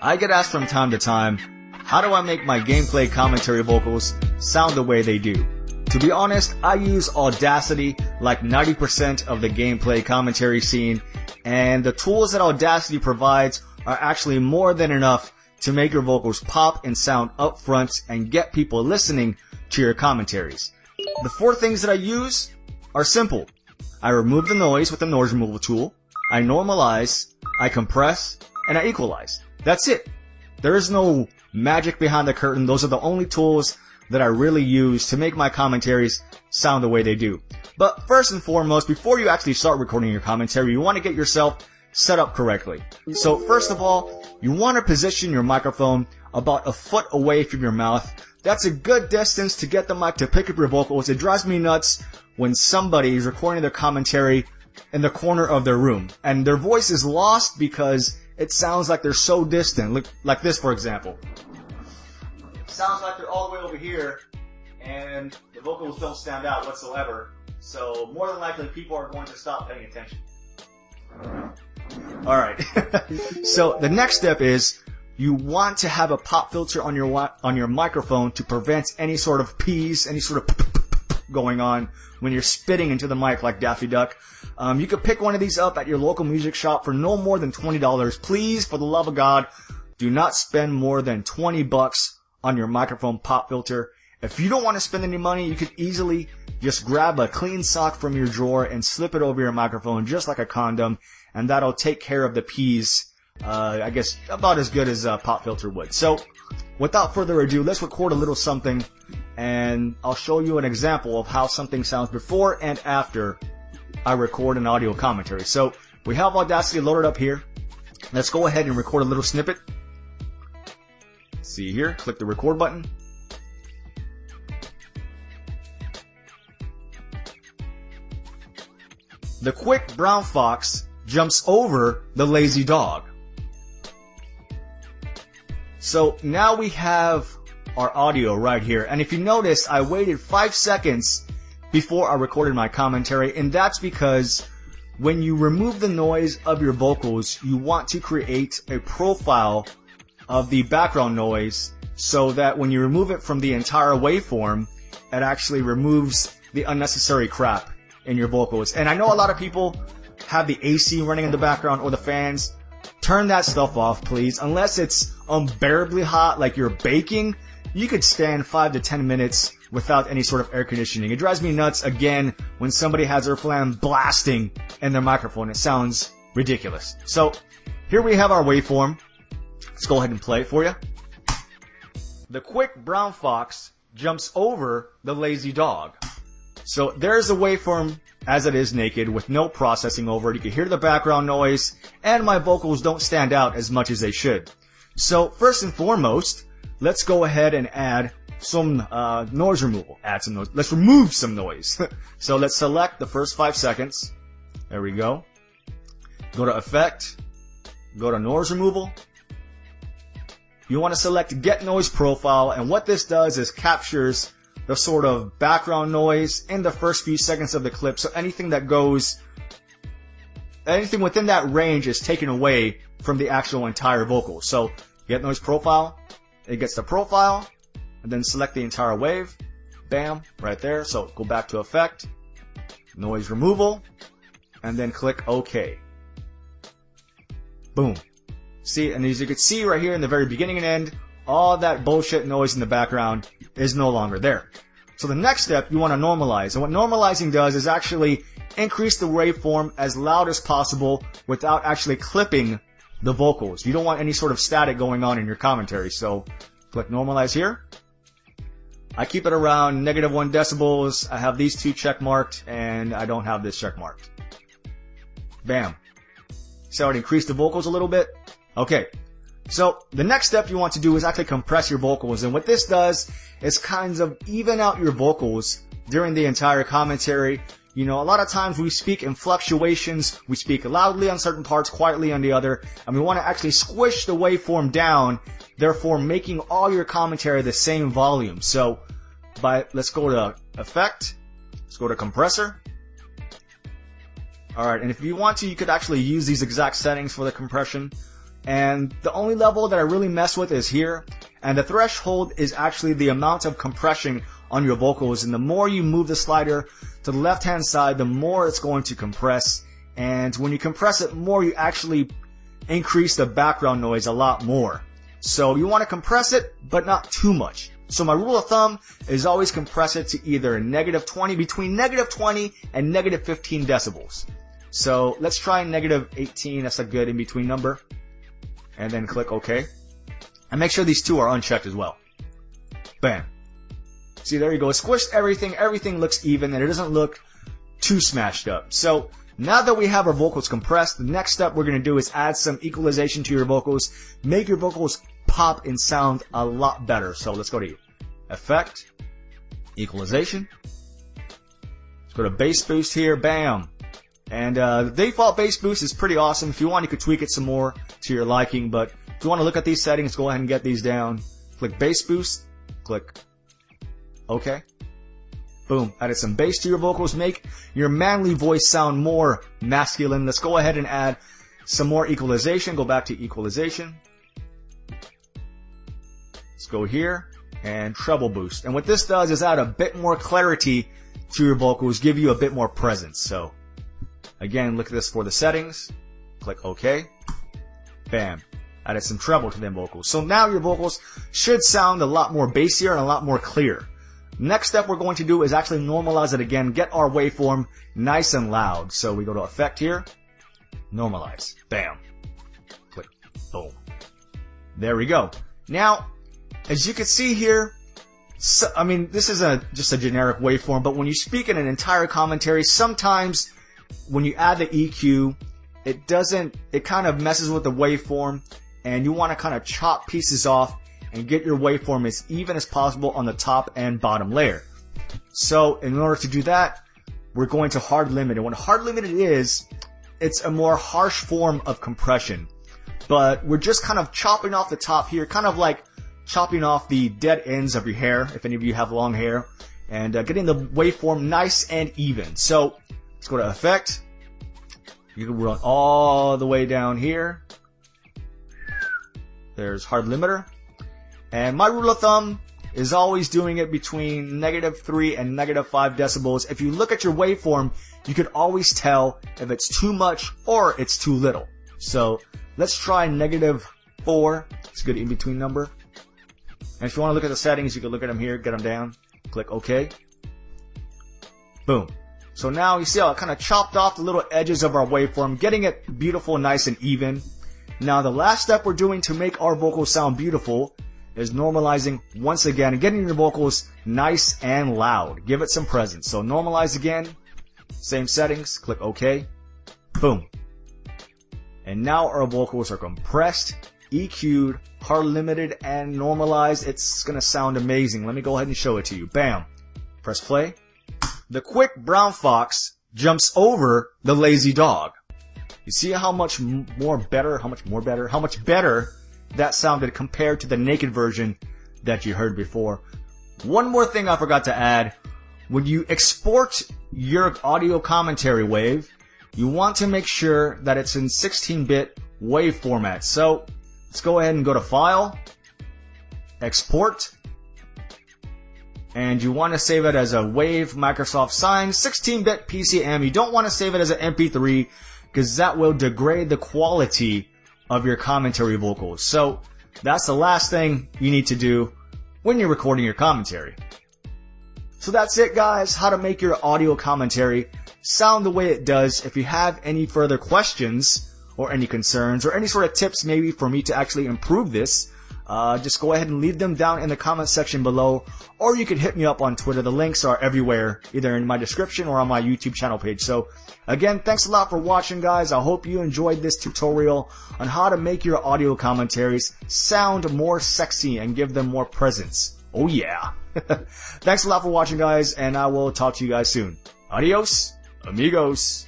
I get asked from time to time, how do I make my gameplay commentary vocals sound the way they do? To be honest, I use Audacity like 90% of the gameplay commentary scene, and the tools that Audacity provides are actually more than enough to make your vocals pop and sound upfront and get people listening to your commentaries. The 4 things that I use are simple. I remove the noise with the noise removal tool, I normalize, I compress, and I equalize. That's it. There is no magic behind the curtain. Those are the only tools that I really use to make my commentaries sound the way they do. But first and foremost, before you actually start recording your commentary, you want to get yourself set up correctly. So first of all, you want to position your microphone about a foot away from your mouth. That's a good distance to get the mic to pick up your vocals. It drives me nuts when somebody is recording their commentary in the corner of their room and their voice is lost because it sounds like they're so distant. Look, like this, for example. Sounds like they're all the way over here and the vocals don't stand out whatsoever. So more than likely people are going to stop paying attention. Alright. So the next step is you want to have a pop filter on your microphone to prevent any sort of peas, any sort of going on when you're spitting into the mic like Daffy Duck. You could pick one of these up at your local music shop for no more than $20. Please, for the love of God, do not spend more than $20 on your microphone pop filter. If you don't want to spend any money, you could easily just grab a clean sock from your drawer and slip it over your microphone just like a condom, and that'll take care of the peas, I guess about as good as a pop filter would. So, without further ado, let's record a little something, and I'll show you an example of how something sounds before and after I record an audio commentary. So, we have Audacity loaded up here. Let's go ahead and record a little snippet. See here, click the record button. The quick brown fox jumps over the lazy dog. So now we have our audio right here. And if you notice, I waited 5 seconds before I recorded my commentary. And that's because when you remove the noise of your vocals, you want to create a profile of the background noise so that when you remove it from the entire waveform, it actually removes the unnecessary crap in your vocals. And I know a lot of people have the AC running in the background or the fans. Turn that stuff off, please. Unless it's unbearably hot, like you're baking, you could stand 5 to 10 minutes without any sort of air conditioning. It drives me nuts, again, when somebody has their fan blasting in their microphone. It sounds ridiculous. So, here we have our waveform. Let's go ahead and play it for you. The quick brown fox jumps over the lazy dog. So there's the waveform as it is naked with no processing over it. You can hear the background noise, and my vocals don't stand out as much as they should. So first and foremost, let's go ahead and add some noise removal. Add some noise. Let's remove some noise. So let's select the first 5 seconds. There we go. Go to Effect. Go to Noise Removal. You want to select Get Noise Profile, and what this does is captures the sort of background noise in the first few seconds of the clip. So anything within that range is taken away from the actual entire vocal. So Get Noise Profile, it gets the profile, and then select the entire wave. Bam, right there. So go back to Effect, Noise Removal, and then click OK. Boom. See, and as you can see right here in the very beginning and end, all that bullshit noise in the background is no longer there. So the next step, you want to normalize. And what normalizing does is actually increase the waveform as loud as possible without actually clipping the vocals. You don't want any sort of static going on in your commentary. So click Normalize here. I keep it around -1 decibels. I have these 2 check marked, and I don't have this check marked. Bam. So it increased the vocals a little bit. Okay. So the next step you want to do is actually compress your vocals, and what this does is kind of even out your vocals during the entire commentary. You know, a lot of times we speak in fluctuations, we speak loudly on certain parts, quietly on the other, and we want to actually squish the waveform down, therefore making all your commentary the same volume. So let's go to Effect, let's go to Compressor. Alright, and if you want to, you could actually use these exact settings for the compression. And the only level that I really mess with is here. And the threshold is actually the amount of compression on your vocals. And the more you move the slider to the left-hand side, the more it's going to compress. And when you compress it more, you actually increase the background noise a lot more. So you want to compress it, but not too much. So my rule of thumb is always compress it to either -20, between -20 and -15 decibels. So let's try -18, that's a good in-between number. And then click OK. And make sure these two are unchecked as well. Bam. See, there you go. It squished everything. Everything looks even and it doesn't look too smashed up. So now that we have our vocals compressed, the next step we're going to do is add some equalization to your vocals. Make your vocals pop and sound a lot better. So let's go to Effect, Equalization. Let's go to Bass Boost here. Bam. And the default bass boost is pretty awesome. If you want, you could tweak it some more to your liking. But if you want to look at these settings, go ahead and get these down. Click bass boost. Click OK. Boom. Added some bass to your vocals. Make your manly voice sound more masculine. Let's go ahead and add some more equalization. Go back to equalization. Let's go here and treble boost. And what this does is add a bit more clarity to your vocals, give you a bit more presence. So again, look at this for the settings. Click OK. Bam. Added some treble to them vocals. So now your vocals should sound a lot more bassier and a lot more clear. Next step we're going to do is actually normalize it again. Get our waveform nice and loud. So we go to Effect here. Normalize. Bam. Click. Boom. There we go. Now, as you can see here, so, I mean, this is just a generic waveform, but when you speak in an entire commentary, sometimes when you add the EQ, it kind of messes with the waveform, and you want to kind of chop pieces off and get your waveform as even as possible on the top and bottom layer. So in order to do that, we're going to hard limit. And what hard limited is, it's a more harsh form of compression. But we're just kind of chopping off the top here, kind of like chopping off the dead ends of your hair, if any of you have long hair, and getting the waveform nice and even. So let's go to Effect. You can run all the way down here. There's hard limiter. And my rule of thumb is always doing it between -3 and -5 decibels. If you look at your waveform, you could always tell if it's too much or it's too little. So let's try -4. It's a good in-between number. And if you want to look at the settings, you can look at them here, get them down, click OK. Boom. So now you see how it kind of chopped off the little edges of our waveform, getting it beautiful, nice and even. Now the last step we're doing to make our vocals sound beautiful is normalizing once again and getting your vocals nice and loud. Give it some presence. So normalize again, same settings, click OK. Boom. And now our vocals are compressed, EQ'd, hard limited, and normalized. It's gonna sound amazing. Let me go ahead and show it to you. Bam. Press play. The quick brown fox jumps over the lazy dog. You see how much better that sounded compared to the naked version that you heard before. One more thing I forgot to add. When you export your audio commentary wave, you want to make sure that it's in 16-bit wave format. So let's go ahead and go to File, Export, and you want to save it as a WAV Microsoft signed 16-bit PCM. You don't want to save it as an MP3 because that will degrade the quality of your commentary vocals. So that's the last thing you need to do when you're recording your commentary. So that's it, guys, how to make your audio commentary sound the way it does. If you have any further questions or any concerns or any sort of tips maybe for me to actually improve this, just go ahead and leave them down in the comment section below, or you can hit me up on Twitter. The links are everywhere, either in my description or on my YouTube channel page. So again, thanks a lot for watching, guys. I hope you enjoyed this tutorial on how to make your audio commentaries sound more sexy and give them more presence. Oh yeah. Thanks a lot for watching, guys, and I will talk to you guys soon. Adios, amigos.